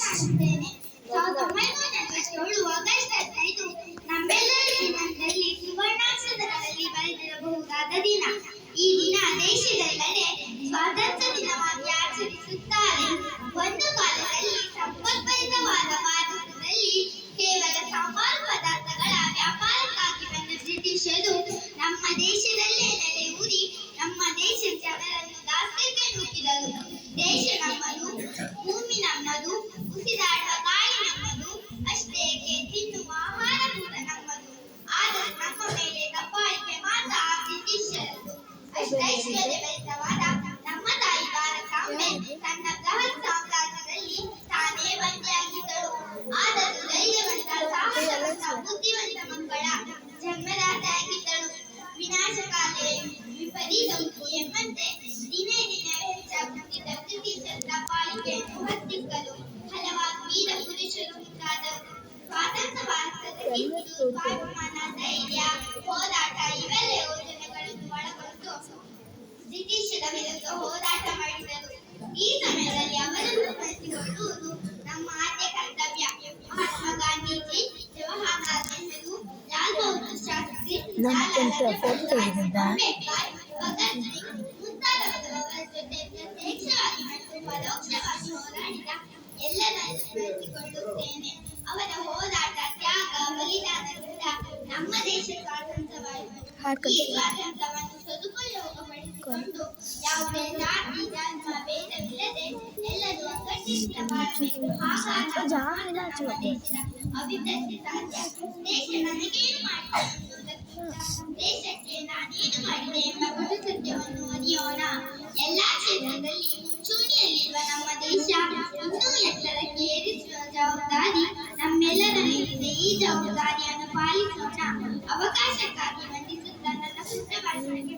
ಮಾತನಾಡುತ್ತೇನೆ. 1947 ಆಗಸ್ಟ್ 15 ನಮ್ಮೆಲ್ಲರ ಜೀವನದಲ್ಲಿ ಸುವರ್ಣಾಕ್ಷರಗಳಲ್ಲಿ ಬರೆದಿರಬಹುದಾದ ದಿನ. ಈ ದಿನ ದೇಶದೆಲ್ಲೆಡೆ ಸ್ವಾತಂತ್ರ್ಯ ದಿನವಾಗಿ ಆಚರಿಸುತ್ತಾರೆ. ಒಂದು ಕಾಲದಲ್ಲಿ ಸಂಪದ್ಭರಿತವಾದ ಭಾರತದಲ್ಲಿ ಕೇವಲ ಸಾಂಬಾರು ಪದಾರ್ಥಗಳ ವ್ಯಾಪಾರಕ್ಕಾಗಿ ಬಂದ ಬ್ರಿಟಿಷರು ನಮ್ಮ ದೇಶದಲ್ಲೇ ನೆಲೆಯೂರಿ ನಮ್ಮ ದೇಶದ ಜನರನ್ನು ದಾಸ್ಯಕ್ಕೆ ನೂಕಿದರು. ದೇಶ ನಮ್ಮದು, ಭೂಮಿ ನಮ್ಮದು, ಉಸಿರಾಡುವ ಗಾಳಿ ನಮ್ಮದು, ಅಷ್ಟೇ ಏಕೆ ತಿನ್ನುವ ಆಹಾರ ಕೂಡ ನಮ್ಮದು. ಆದರೆ ನಮ್ಮ ಮೇಲೆ ದಬ್ಬಾಳಿಕೆ ಮಾತ್ರ ಆ ಬ್ರಿಟಿಷರದು. ಅಷ್ಟೈಶ್ವರ್ಯಭರಿತವಾದ ನಮ್ಮ ತಾಯಿ ಭಾರತಾಂಬೆ ತನ್ನ ಬೃಹತ್ ಸಾಮ್ರಾಜ್ಯದಲ್ಲಿ ತಾನೇ ಬಂದಿಯಾಗಿದ್ದಳು. ಆದರೂ ಧೈರ್ಯವಂತ, ಸಾಹಸವಂತ, ಬುದ್ಧಿವಂತ ಮಕ್ಕಳ ಜನ್ಮದಾತೆಯಾಗಿದ್ದಳು. ವಿನಾಶಕಾಲೇ ವಿಪರೀತ ಬುದ್ಧಿ ಎಂಬಂತೆ ದಿನೇ ದಿನೇ ಹೆಚ್ಚಾಗುತ್ತಿದ್ದ ಬ್ರಿಟಿಷರ ದಬ್ಬಾಳಿಕೆಯನ್ನು ಹತ್ತಿಕ್ಕಲು ಹಲವಾರು ವೀರ ಪುರುಷರು ಮುಂದಾದರು. ಸ್ವಾತಂತ್ರ್ಯ ಭಾರತದ ಕಿತ್ತು, ಸ್ವಾಭಿಮಾನ, ಧೈರ್ಯ, ಹೋರಾಟ ಇವೆಲ್ಲ ಯೋಜನೆಗಳನ್ನು ಒಳಗೊಂಡು ಬ್ರಿಟಿಷರ ವಿರುದ್ಧ ಹೋರಾಟ ಮಾಡಿದರು. ಈ ಸಮಯದಲ್ಲಿ ಅವರನ್ನು ಸ್ಮರಿಸಿಕೊಳ್ಳುವುದು ನಮ್ಮ ಆದ್ಯ ಕರ್ತವ್ಯ. ಮಹಾತ್ಮ ಗಾಂಧೀಜಿ, ಜವಾಹರಲಾಲ್ ನೆಹರು, ಲಾಲ್ ಬಹದ್ದೂರ್ ಶಾಸ್ತ್ರಿ, ಅಂಬೇಡ್ಕರ್, ಭಗತ್ ಸಿಂಗ್ ಮುಂತಾದವರ ಜೊತೆ ಪ್ರತ್ಯಕ್ಷವಾಗಿ ಮತ್ತು ಪರೋಕ್ಷವಾಗಿ ಹೋರಾಡಿದ ಎಲ್ಲರನ್ನು ಸ್ಮರಿಸಿಕೊಳ್ಳುತ್ತೇನೆ. ಅವರ ಹೋರಾಟ, ತ್ಯಾಗ, ಬಲಿದಾನದಿಂದ ನಮ್ಮ ದೇಶ ಸ್ವಾತಂತ್ರ್ಯವಾಯಿತು. ಈ ಸ್ವಾತಂತ್ರ್ಯವನ್ನು ಸದುಪಯೋಗಪಡಿಸಿಕೊಂಡು ಯಾವುದೇ ಜಾತಿ, ಧರ್ಮ ಭೇದವಿಲ್ಲದೆ ಎಲ್ಲರೂ ಒಗ್ಗಟ್ಟಿನಿಂದ ಬಾಳಬೇಕು. ಹಾಗಾದಾಗ ನಮ್ಮ ದೇಶದ ಅಭಿವೃದ್ಧಿ ಸಾಧ್ಯ. ದೇಶ ನನಗೇನು ಮಾಡಿದೆ ಎನ್ನುವುದಕ್ಕಿಂತ ದೇಶಕ್ಕೆ ನಾನೇನು ಮಾಡಿದೆ ಎಂಬ ಕಟು ಸತ್ಯವನ್ನು ಅರಿಯೋಣ. ಎಲ್ಲಾ ಕ್ಷೇತ್ರದಲ್ಲಿ ಮುಂಚೂಣಿಯಲ್ಲಿರುವ ನಮ್ಮ ದೇಶ ಇನ್ನೂ ಎತ್ತರಕ್ಕೆ ಏರಿಸುವ ಜವಾಬ್ದಾರಿ ನಮ್ಮೆಲ್ಲರ ಮೇಲಿದೆ. ಈ ಜವಾಬ್ದಾರಿಯನ್ನು ಪಾಲಿಸೋಣ. ಅವಕಾಶಕ್ಕಾಗಿ ವಂದಿಸುತ್ತಾ ನನ್ನ ಪುಟ್ಟ ಭಾಷಣಕ್ಕೆ